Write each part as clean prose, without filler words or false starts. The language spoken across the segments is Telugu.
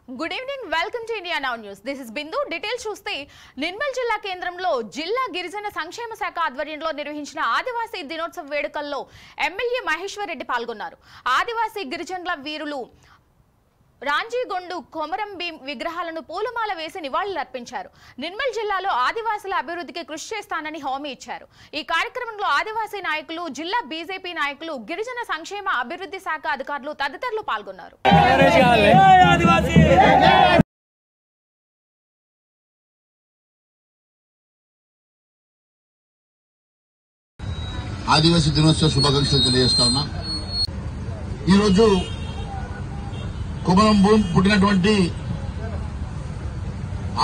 Good evening, welcome to India now news. This is Bindu. Details చూస్తే నిర్మల్ జిల్లా కేంద్రంలో జిల్లా గిరిజన సంక్షేమ శాఖ ఆధ్వర్యంలో నిర్వహించిన ఆదివాసీ దినోత్సవ వేడుకల్లో ఎమ్మెల్యే మహేశ్వర్ రెడ్డి పాల్గొన్నారు. ఆదివాసీ గిరిజనుల వీరులు రాంజీగొండు కొమరం భీం విగ్రహాలను పూలమాల వేసి నివాళులర్పించారు. నిర్మల్ జిల్లాలో ఆదివాసుల అభివృద్ధికి కృషి చేస్తానని హామీ ఇచ్చారు. ఈ కార్యక్రమంలో ఆదివాసీ నాయకులు, జిల్లా బీజేపీ నాయకులు, గిరిజన సంక్షేమ అభివృద్ధి శాఖ అధికారులు తదితరులు పాల్గొన్నారు. ఆదివాసీ దినోత్సవ శుభాకాంక్షలు తెలియజేస్తా ఉన్నా. ఈరోజు కొమరం భీం పుట్టినటువంటి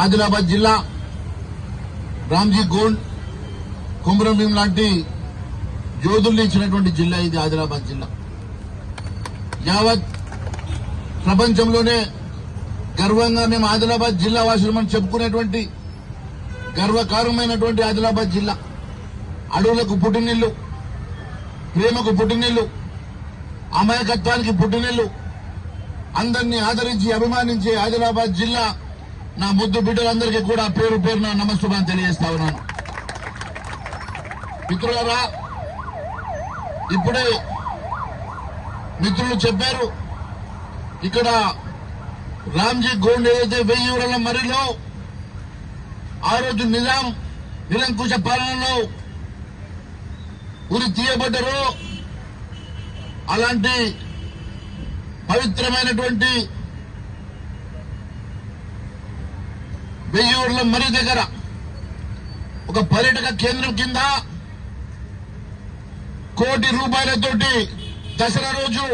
ఆదిలాబాద్ జిల్లా, రాంజీగొండ్, కొమరం భీం లాంటి యోధుల్ని ఇచ్చినటువంటి జిల్లా ఇది ఆదిలాబాద్ జిల్లా. యావత్ ప్రపంచంలోనే గర్వంగా మేము ఆదిలాబాద్ జిల్లా వాసులమని చెప్పుకునేటువంటి గర్వకారణమైనటువంటి ఆదిలాబాద్ జిల్లా. అడవులకు పుట్టినిల్లు, ప్రేమకు పుట్టినిల్లు, అమాయకత్వానికి పుట్టినిల్లు, అందరినీ ఆదరించి అభిమానించే ఆదిలాబాద్ జిల్లా నా ముద్దు బిడ్డలందరికీ కూడా పేరు పేరున నమస్సుమాన్ తెలియజేస్తా ఉన్నాను. మిత్రులారా, ఇప్పుడే మిత్రులు చెప్పారు, ఇక్కడ రాంజీగొండ్ ఏదైతే 1000 ఊరల మరిలో ఆ రోజు నిజాం నిరంకుశ పాలనలో ఉరి తీయబడ్డారో అలాంటి పవిత్రమైనటువంటి 1000 ఊర్ల మరి దగ్గర ఒక పర్యాటక కేంద్రం కింద ₹1 కోటి దసరా రోజు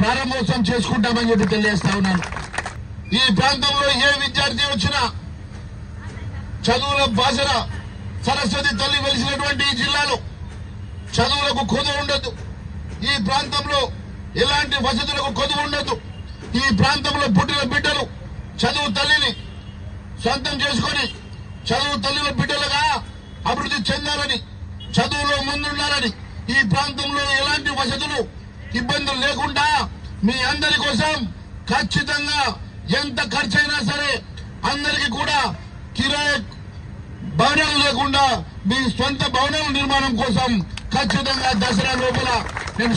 ప్రారంభోత్సవం చేసుకుంటామని చెప్పి తెలియజేస్తా ఉన్నాను. ఈ ప్రాంతంలో ఏ విద్యార్థి వచ్చినా చదువుల బాసర సరస్వతి తల్లి వెలిసినటువంటి ఈ జిల్లాలో చదువులకు కొదువు ఉండదు. ఈ ప్రాంతంలో ఎలాంటి వసతులకు కొదువు ఉండదు. ఈ ప్రాంతంలో పుట్టిన బిడ్డలు చదువు తల్లిని సొంతం చేసుకుని చదువు తల్లిల బిడ్డలుగా అభివృద్ధి చెందాలని, చదువులో ముందుండాలని, ఈ ప్రాంతంలో ఎలాంటి వసతులు ఇబ్బందులు లేకుండా మీ అందరి కోసం ఖచ్చితంగా ఎంత ఖర్చైనా సరే అందరికీ కూడా కిరాయి భవనాలు లేకుండా మీ సొంత భవనాల నిర్మాణం కోసం ఖచ్చితంగా దసరా లోపల నేను